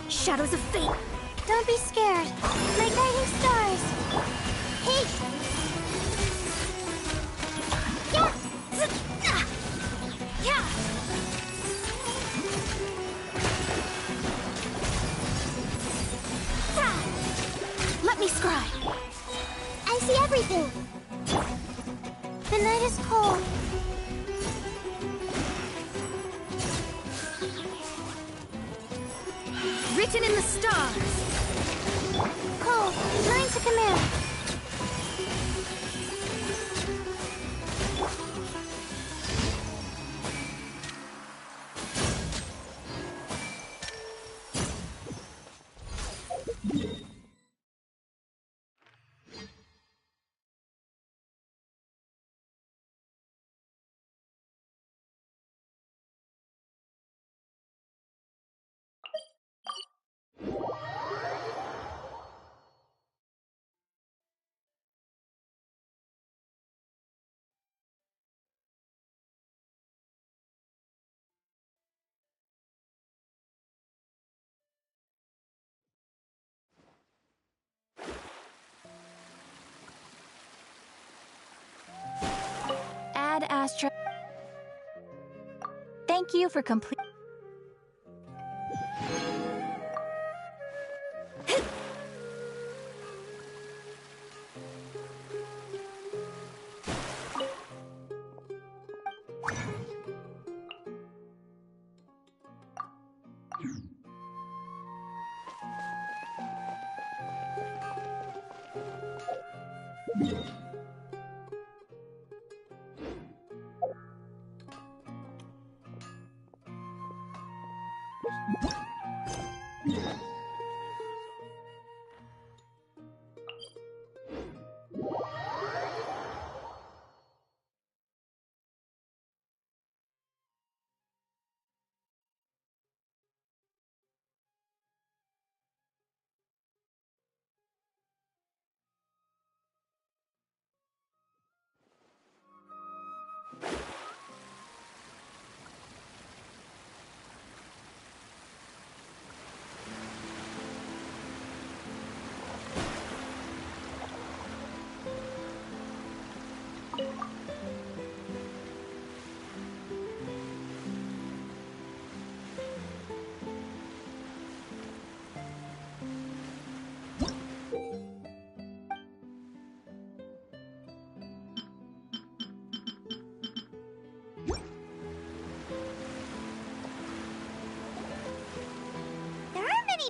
Shadows of fate! Don't be scared. My guiding stars! Hey! Yeah! Yeah! Let me scry! I see everything! The night is cold. Written in the stars! Cold, mine to command. Add Astra. Thank you for complete.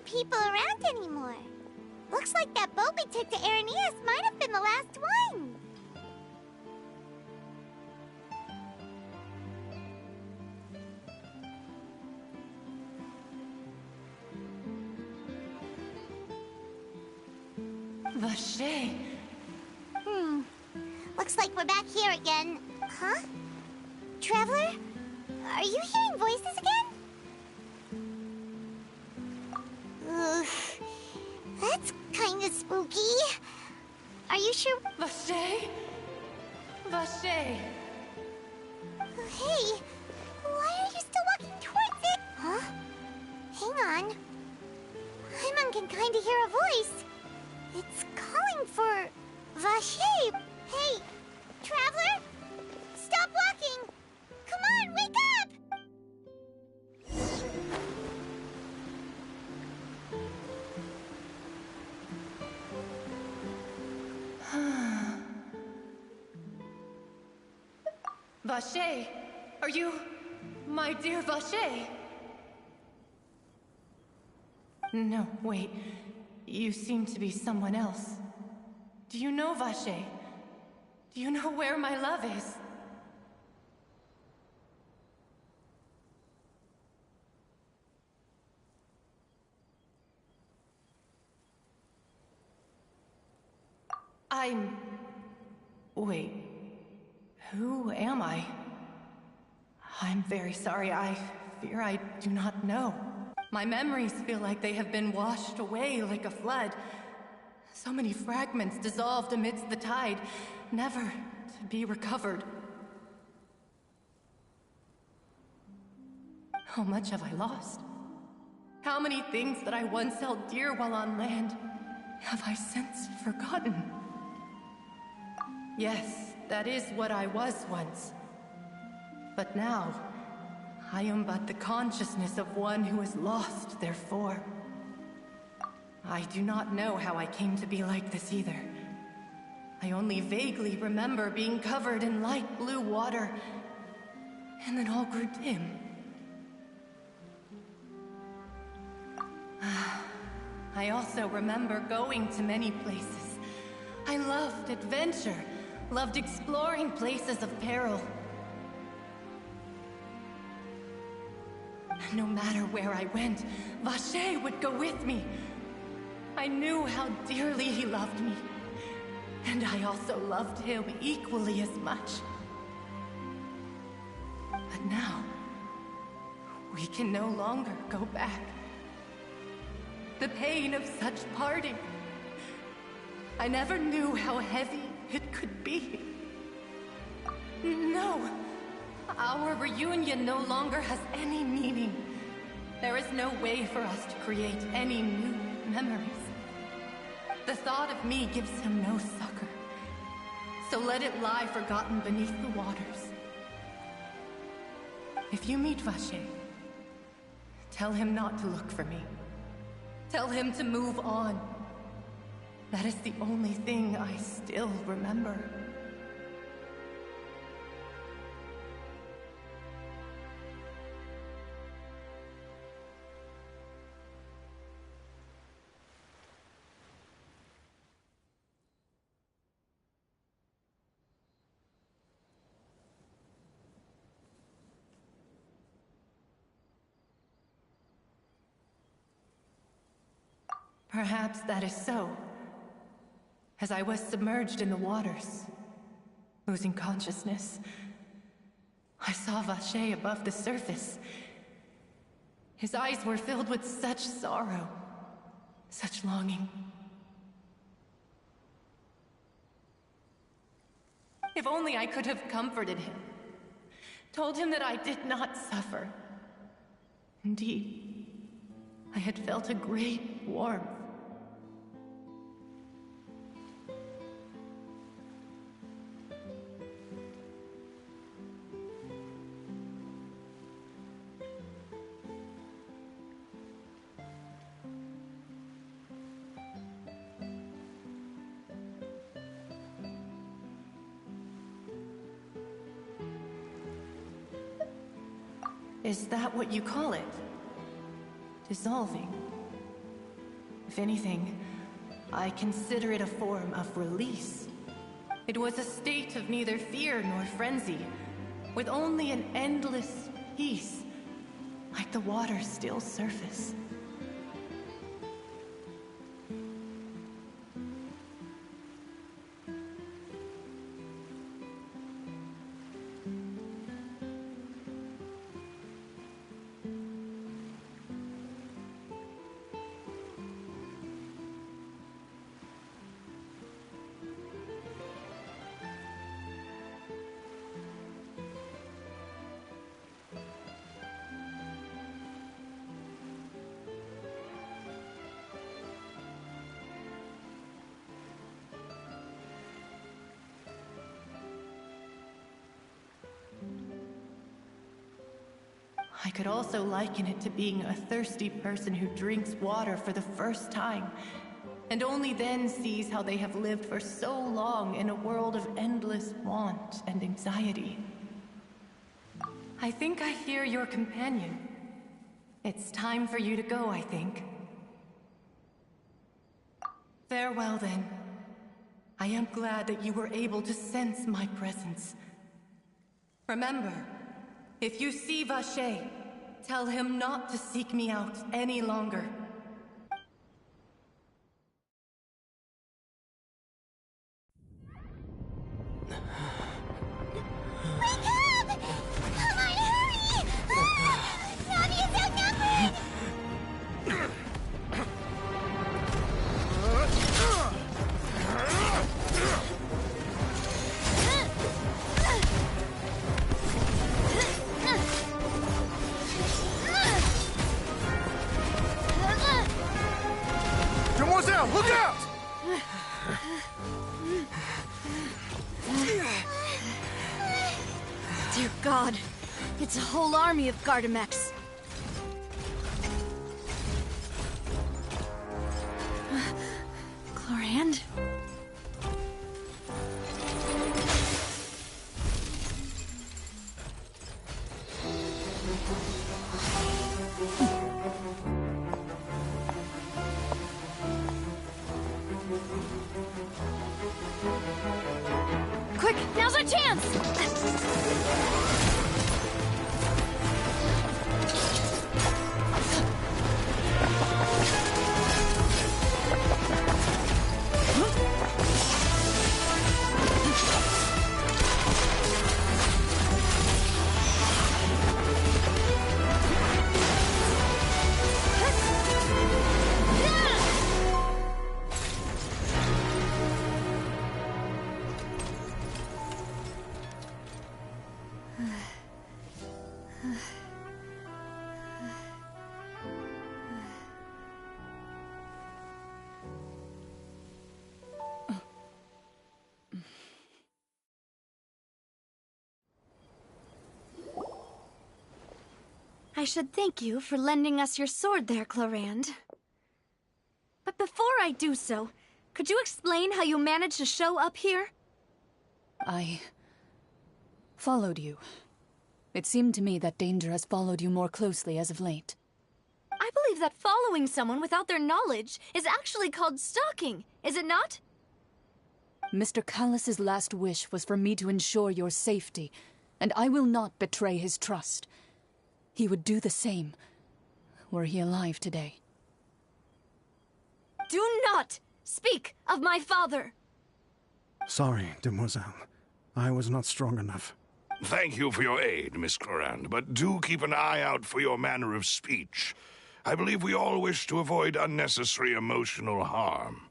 People around anymore. Looks like that boat we took to Araneas might have been the last one. Vache. Looks like we're back here again. Huh? Traveler? Are you hearing voices again? Ugh. That's kinda spooky. Are you sure? Vache? Vache. Hey, why are you still walking towards it? Huh? Hang on. Paimon can kinda hear a voice. It's calling for Vache. Hey, Traveler? Stop walking! Come on, wake up! Vache, are you my dear Vache? No, wait. You seem to be someone else. Do you know Vache? Do you know where my love is? Wait. Who am I? I'm very sorry. I fear I do not know. My memories feel like they have been washed away like a flood. So many fragments dissolved amidst the tide, never to be recovered. How much have I lost? How many things that I once held dear while on land have I since forgotten? Yes, that is what I was once. But now, I am but the consciousness of one who is lost, therefore. I do not know how I came to be like this either. I only vaguely remember being covered in light blue water, and then all grew dim. I also remember going to many places. I loved adventure, loved exploring places of peril. No matter where I went, Vache would go with me. I knew how dearly he loved me, and I also loved him equally as much. But now, we can no longer go back. The pain of such parting, I never knew how heavy it could be. No, our reunion no longer has any meaning. There is no way for us to create any new memories. The thought of me gives him no succor, so let it lie forgotten beneath the waters. If you meet Vache, tell him not to look for me. Tell him to move on. That is the only thing I still remember. Perhaps that is so. As I was submerged in the waters, losing consciousness, I saw Vache above the surface. His eyes were filled with such sorrow, such longing. If only I could have comforted him, told him that I did not suffer. Indeed, I had felt a great warmth. Is that what you call it? Dissolving? If anything, I consider it a form of release. It was a state of neither fear nor frenzy, with only an endless peace, like the water's still surface. I could also liken it to being a thirsty person who drinks water for the first time, and only then sees how they have lived for so long in a world of endless want and anxiety. I think I hear your companion. It's time for you to go, I think. Farewell, then. I am glad that you were able to sense my presence. Remember, if you see Vacher, tell him not to seek me out any longer. Wake up! Come on, hurry! Navia's outnumbered! Demoiselle, look out! Dear God, it's a whole army of Gardamex. Chlorand? Quick, now's our chance! I should thank you for lending us your sword there, Chlorand. But before I do so, could you explain how you managed to show up here? I followed you. It seemed to me that danger has followed you more closely as of late. I believe that following someone without their knowledge is actually called stalking, is it not? Mr. Callus's last wish was for me to ensure your safety, and I will not betray his trust. He would do the same, were he alive today. Do not speak of my father! Sorry, Demoiselle. I was not strong enough. Thank you for your aid, Miss Clorand, but do keep an eye out for your manner of speech. I believe we all wish to avoid unnecessary emotional harm.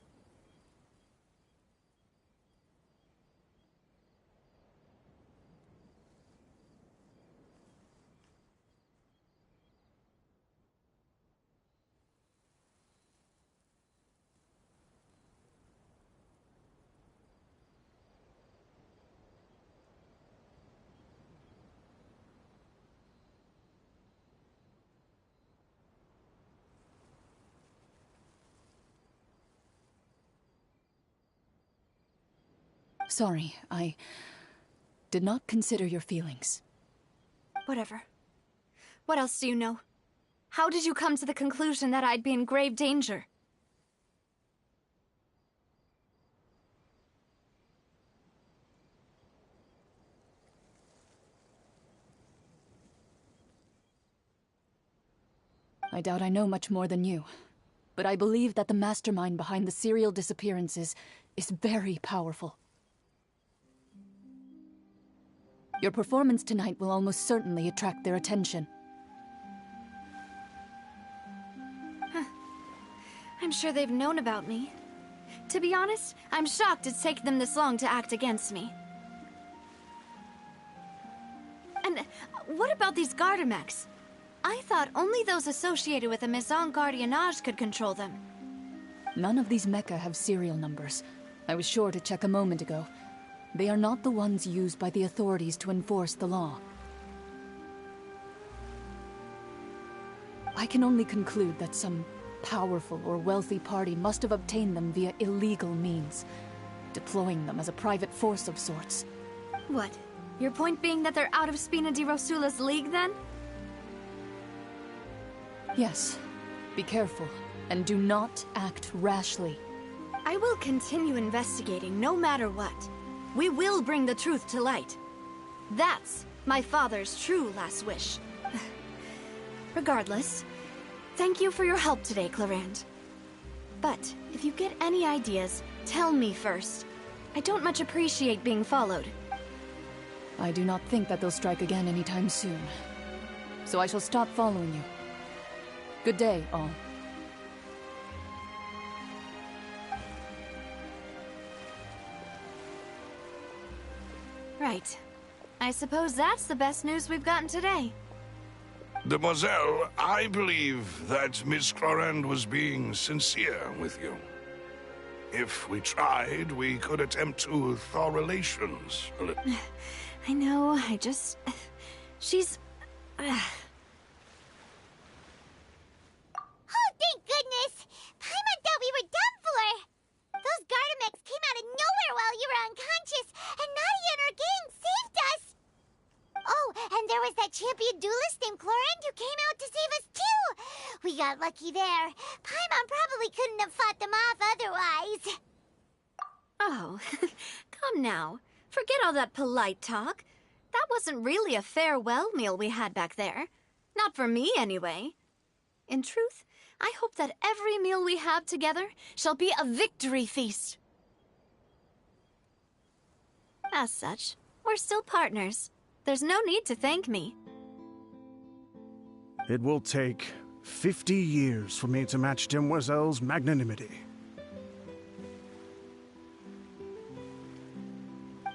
Sorry, I did not consider your feelings. Whatever. What else do you know? How did you come to the conclusion that I'd be in grave danger? I doubt I know much more than you, but I believe that the mastermind behind the serial disappearances is very powerful. Your performance tonight will almost certainly attract their attention. I'm sure they've known about me. To be honest, I'm shocked it's taken them this long to act against me. And what about these Gardamex? I thought only those associated with the Maison Gardiennage could control them. None of these mecha have serial numbers. I was sure to check a moment ago. They are not the ones used by the authorities to enforce the law. I can only conclude that some powerful or wealthy party must have obtained them via illegal means, deploying them as a private force of sorts. What? Your point being that they're out of Spina di Rosula's league, then? Yes. Be careful, and do not act rashly. I will continue investigating no matter what. We will bring the truth to light. That's my father's true last wish. Regardless, thank you for your help today, Clarand. But if you get any ideas, tell me first. I don't much appreciate being followed. I do not think that they'll strike again anytime soon. So I shall stop following you. Good day, all. Right. I suppose that's the best news we've gotten today. Demoiselle, I believe that Miss Clarand was being sincere with you. If we tried, we could attempt to thaw relations a little. I know, she's... Oh, thank goodness! Paimon thought we were done for! Those Gardamex came out of nowhere while you were unconscious, and Nadia and her gang saved us! Oh, and there was that champion duelist named Clarand who came out to save us too! We got lucky there. Paimon probably couldn't have fought them off otherwise. Oh, come now. Forget all that polite talk. That wasn't really a farewell meal we had back there. Not for me, anyway. In truth, I hope that every meal we have together shall be a victory feast. As such, we're still partners. There's no need to thank me. It will take 50 years for me to match Demoiselle's magnanimity.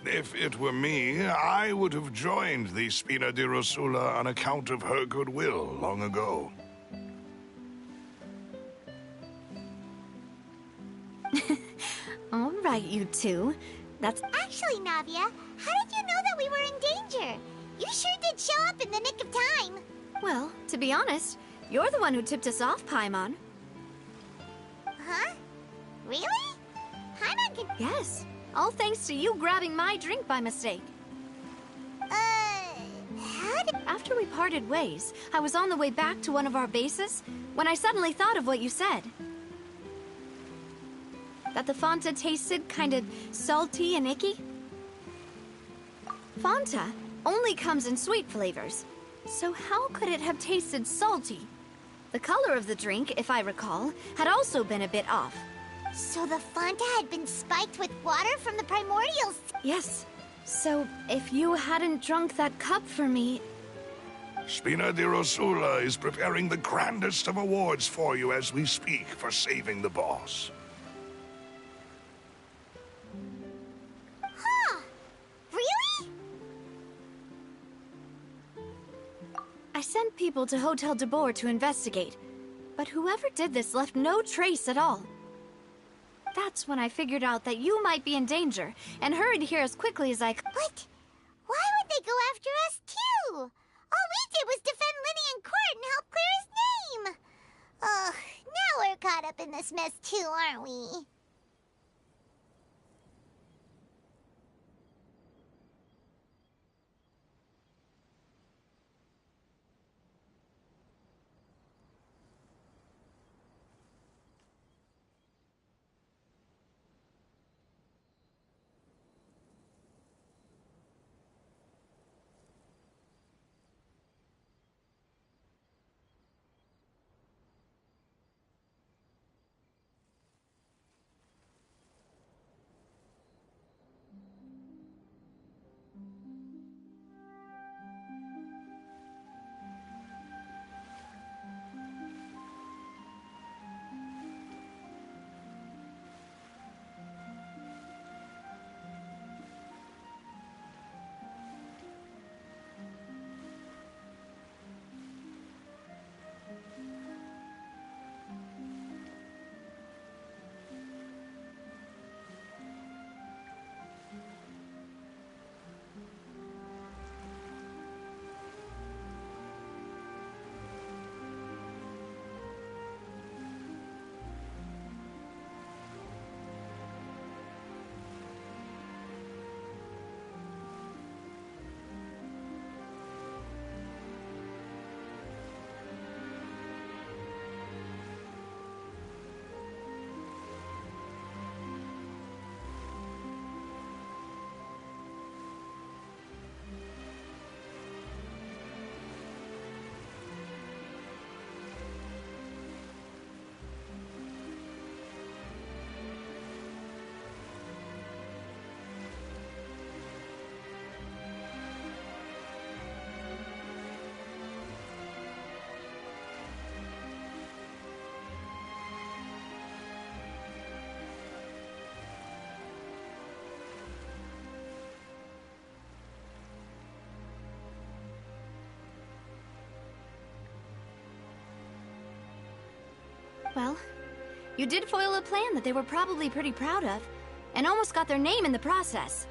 If it were me, I would have joined the Spina di Rosula on account of her goodwill long ago. All right, you two. That's... Actually, Navia, how did you know that we were in danger? You sure did show up in the nick of time. Well, to be honest, you're the one who tipped us off, Paimon. Huh? Really? Paimon can... Yes. All thanks to you grabbing my drink by mistake. How did... After we parted ways, I was on the way back to one of our bases when I suddenly thought of what you said. That the Fanta tasted kind of salty and icky. Fanta only comes in sweet flavors, so how could it have tasted salty? The color of the drink, if I recall, had also been a bit off. So the Fanta had been spiked with water from the primordials. Yes. So, if you hadn't drunk that cup for me... Spina di Rosula is preparing the grandest of awards for you as we speak for saving the boss. Huh. Really? I sent people to Hotel de Boer to investigate, but whoever did this left no trace at all. That's when I figured out that you might be in danger, and hurried here as quickly as I could. But why would they go after us, too? All we did was defend Linny in court and help clear his name. Ugh, now we're caught up in this mess, too, aren't we? Well, you did foil a plan that they were probably pretty proud of, and almost got their name in the process.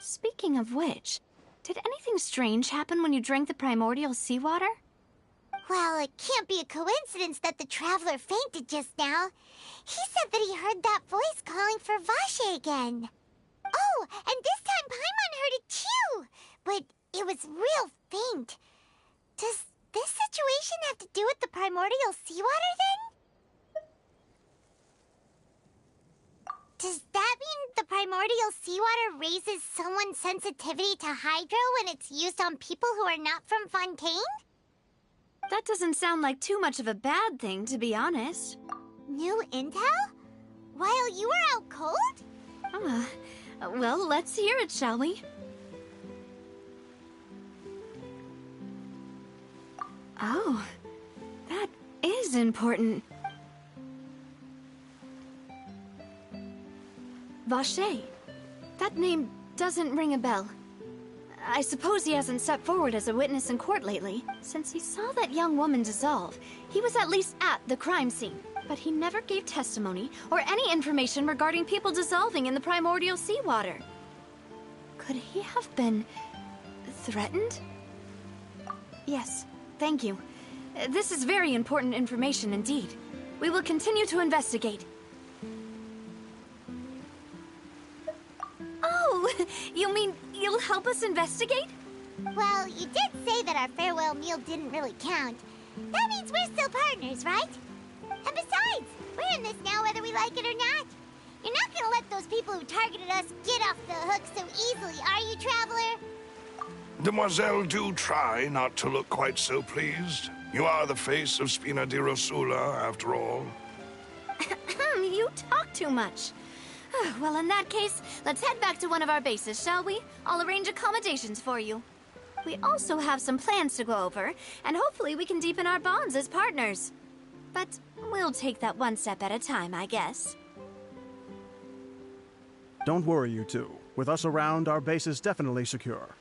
Speaking of which, did anything strange happen when you drank the primordial seawater? Well, it can't be a coincidence that the traveler fainted just now. He said that he heard that voice calling for Vache again. Oh, and this time Paimon heard it too, but it was real faint. Does this situation have to do with the primordial seawater then? Does that mean the primordial seawater raises someone's sensitivity to hydro when it's used on people who are not from Fontaine? That doesn't sound like too much of a bad thing, to be honest. New intel? While you were out cold? Well, let's hear it, shall we? Oh, that is important. Vache. That name doesn't ring a bell. I suppose he hasn't stepped forward as a witness in court lately. Since he saw that young woman dissolve, he was at least at the crime scene. But he never gave testimony or any information regarding people dissolving in the primordial seawater. Could he have been threatened? Yes, thank you. This is very important information indeed. We will continue to investigate. Oh, you mean you'll help us investigate? Well, you did say that our farewell meal didn't really count. That means we're still partners, right? And besides, we're in this now whether we like it or not. You're not gonna let those people who targeted us get off the hook so easily, are you, Traveler? Demoiselle, do try not to look quite so pleased. You are the face of Spina di Rosula, after all. You talk too much. Well, in that case, let's head back to one of our bases, shall we? I'll arrange accommodations for you. We also have some plans to go over, and hopefully we can deepen our bonds as partners. But we'll take that one step at a time, I guess. Don't worry, you two. With us around, our base is definitely secure.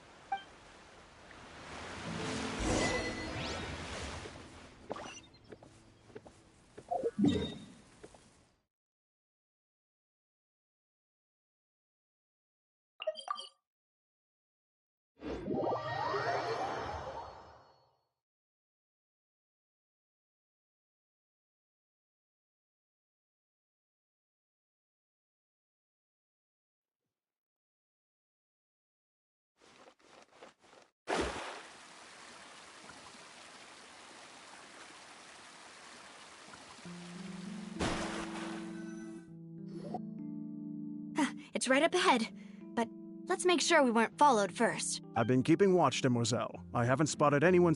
It's right up ahead, but let's make sure we weren't followed first. I've been keeping watch, Demoiselle. I haven't spotted anyone.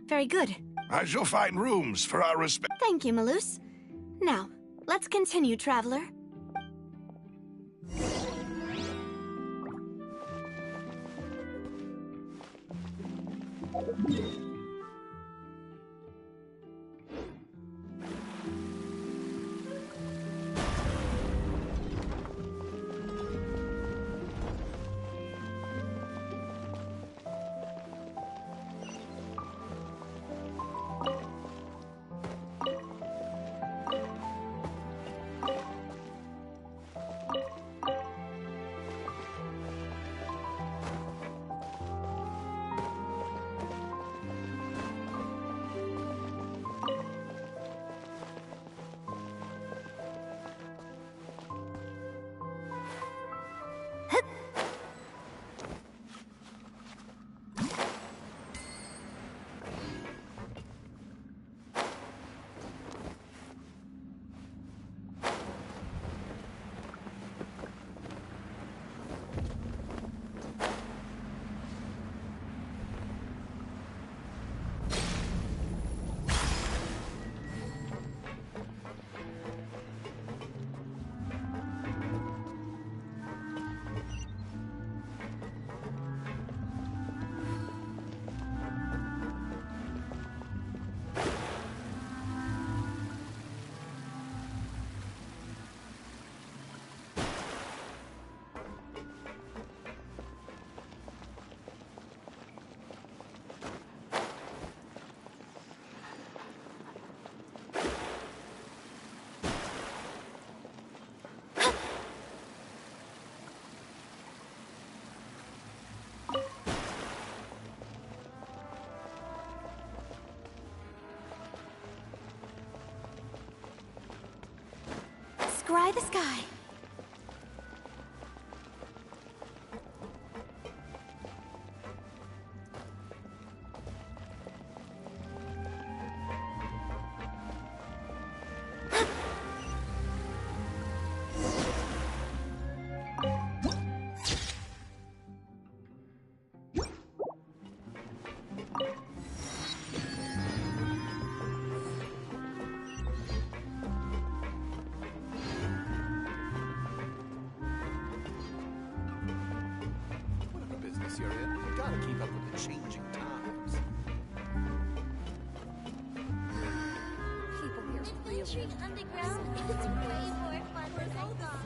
Very good. I shall find rooms for our respect. Thank you, Malus. Now, let's continue, Traveler. scry the sky. Whatever business you're in, you gotta keep up with the changing times. People here really... Adventuring underground is way more fun than I thought.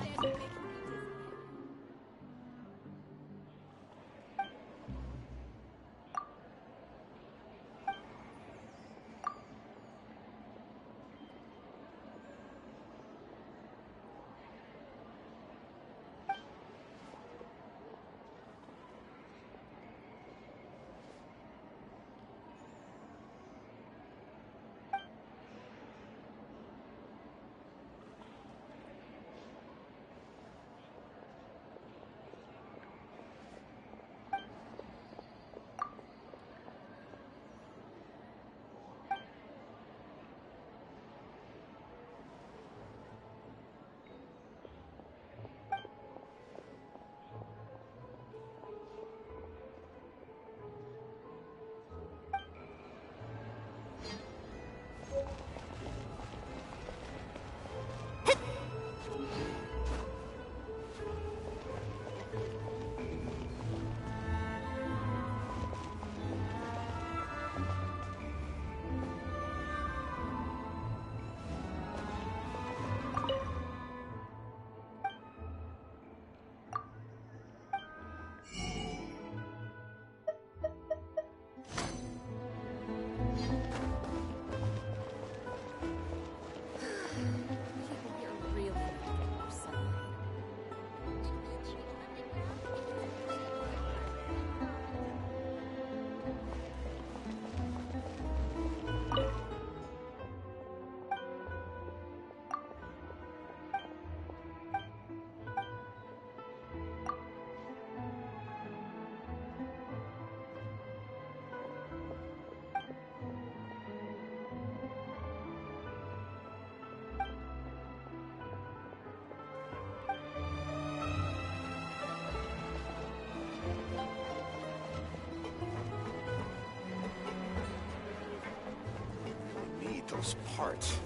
Those parts.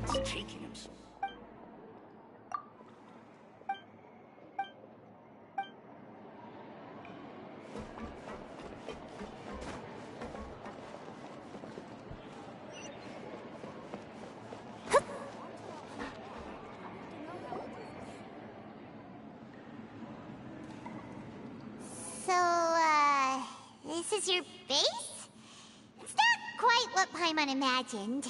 It's taking him so. This is your base? It's not quite what Paimon imagined.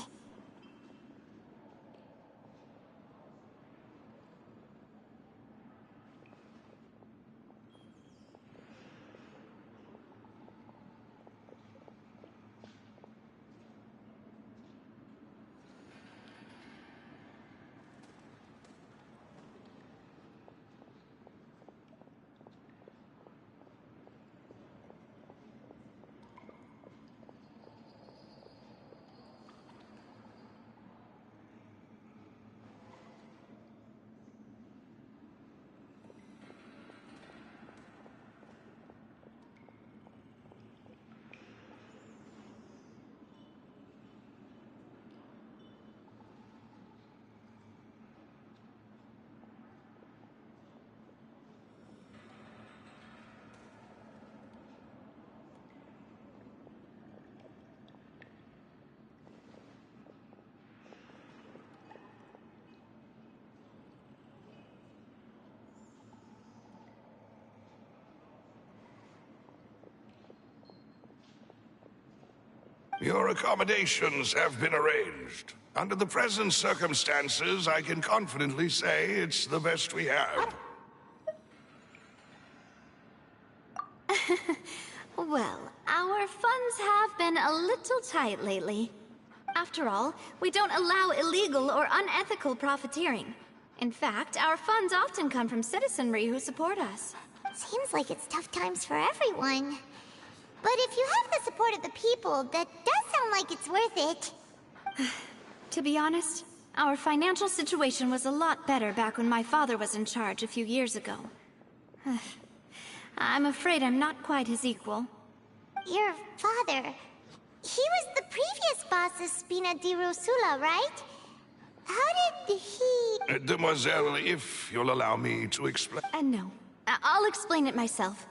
Your accommodations have been arranged. Under the present circumstances, I can confidently say it's the best we have. Well, our funds have been a little tight lately. After all, we don't allow illegal or unethical profiteering. In fact, our funds often come from citizenry who support us. Seems like it's tough times for everyone. But if you have the support of the people, that does sound like it's worth it. To be honest, our financial situation was a lot better back when my father was in charge a few years ago. I'm afraid I'm not quite his equal. Your father... he was the previous boss of Spina di Rosula, right? How did he... Demoiselle, if you'll allow me to explain... No. I'll explain it myself.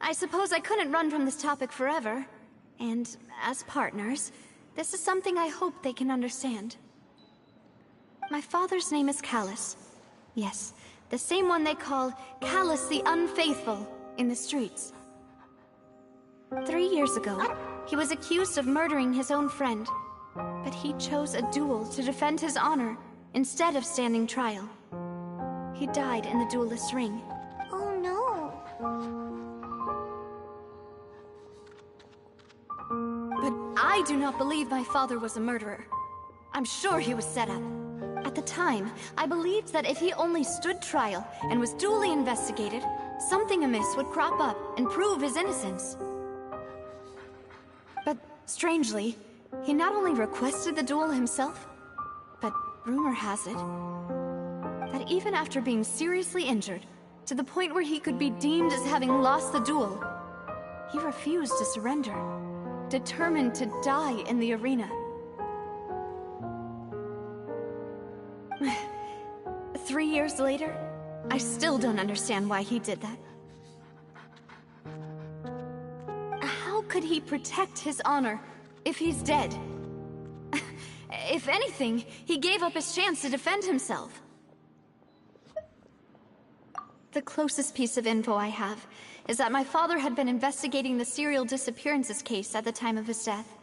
I suppose I couldn't run from this topic forever. And as partners, this is something I hope they can understand. My father's name is Callus. Yes, the same one they call Callus the Unfaithful in the streets. 3 years ago, he was accused of murdering his own friend. But he chose a duel to defend his honor instead of standing trial. He died in the duelist's ring. Oh no. But I do not believe my father was a murderer. I'm sure he was set up. At the time, I believed that if he only stood trial and was duly investigated, something amiss would crop up and prove his innocence. But strangely, he not only requested the duel himself, but rumor has it that even after being seriously injured, to the point where he could be deemed as having lost the duel, he refused to surrender, determined to die in the arena. 3 years later, I still don't understand why he did that. How could he protect his honor if he's dead? If anything, he gave up his chance to defend himself. The closest piece of info I have is that my father had been investigating the serial disappearances case at the time of his death.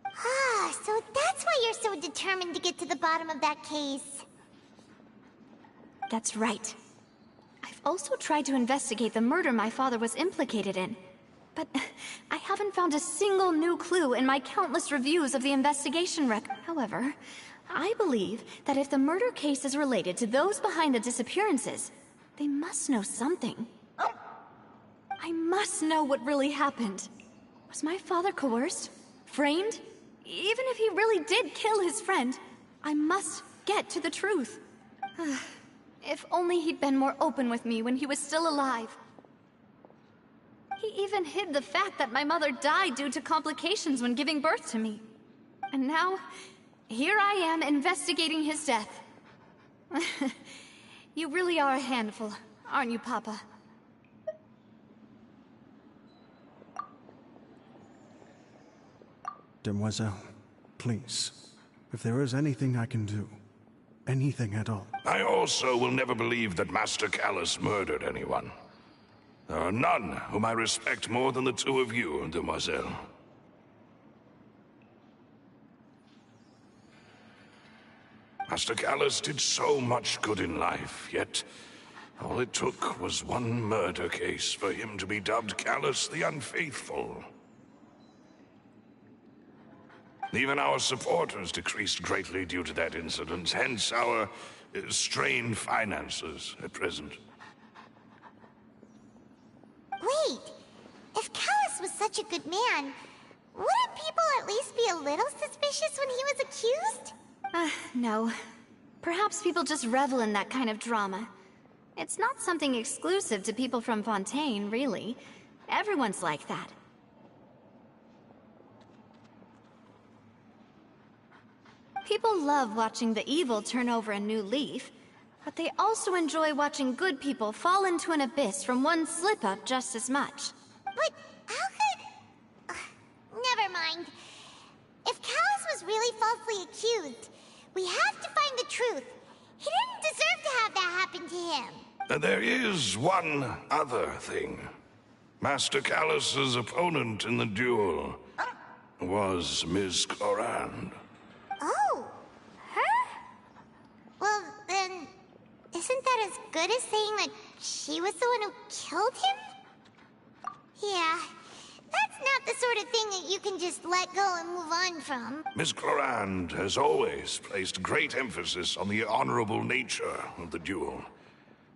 Ah, so that's why you're so determined to get to the bottom of that case. That's right. I've also tried to investigate the murder my father was implicated in, but I haven't found a single new clue in my countless reviews of the investigation record. However, I believe that if the murder case is related to those behind the disappearances, they must know something. I must know what really happened. Was my father coerced? Framed? Even if he really did kill his friend, I must get to the truth. If only he'd been more open with me when he was still alive. He even hid the fact that my mother died due to complications when giving birth to me. And now, here I am investigating his death. You really are a handful, aren't you, Papa? Demoiselle, please, if there is anything I can do, anything at all. I also will never believe that Master Callus murdered anyone. There are none whom I respect more than the two of you, Demoiselle. Master Callus did so much good in life, yet all it took was one murder case for him to be dubbed Callus the Unfaithful. Even our supporters decreased greatly due to that incident, hence our strained finances at present. Wait, if Callus was such a good man, wouldn't people at least be a little suspicious when he was accused? No. Perhaps people just revel in that kind of drama. It's not something exclusive to people from Fontaine, really. Everyone's like that. People love watching the evil turn over a new leaf, but they also enjoy watching good people fall into an abyss from one slip-up just as much. But how could... never mind. If Callus was really falsely accused, we have to find the truth. He didn't deserve to have that happen to him. There is one other thing. Master Callus's opponent in the duel was Ms. Clorand. Oh, her? Well, then, isn't that as good as saying that she was the one who killed him? Yeah, That's not the sort of thing that you can just let go and move on from. Miss Clorand has always placed great emphasis on the honorable nature of the duel.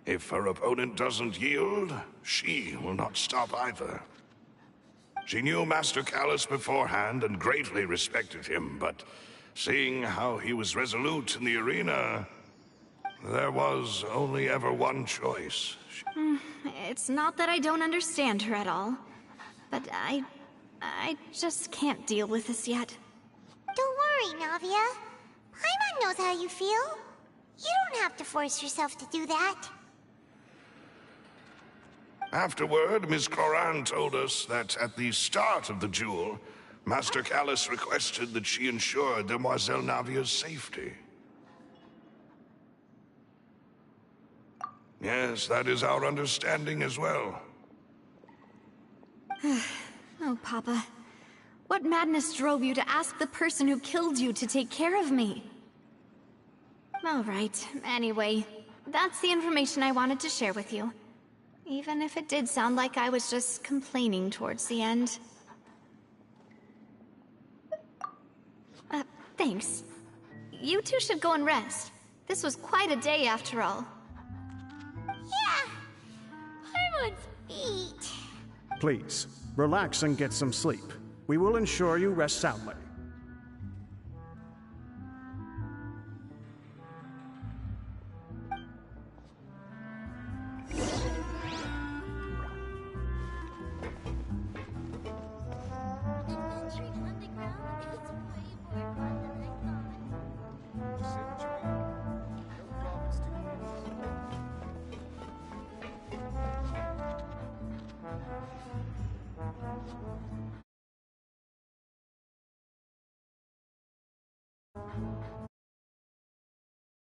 If her opponent doesn't yield, she will not stop either. She knew Master Callus beforehand and greatly respected him, but seeing how he was resolute in the arena, there was only ever one choice. It's not that I don't understand her at all, but I just can't deal with this yet. Don't worry, Navia. Paimon knows how you feel. You don't have to force yourself to do that. Afterward, Miss Clorand told us that at the start of the duel, Master Callus requested that she ensure Demoiselle Navia's safety. Yes, that is our understanding as well. Oh, Papa. What madness drove you to ask the person who killed you to take care of me? All right, anyway, that's the information I wanted to share with you. Even if it did sound like I was just complaining towards the end. Thanks. You two should go and rest. This was quite a day after all. Yeah. Paimon's feet. Please, relax and get some sleep. We will ensure you rest soundly.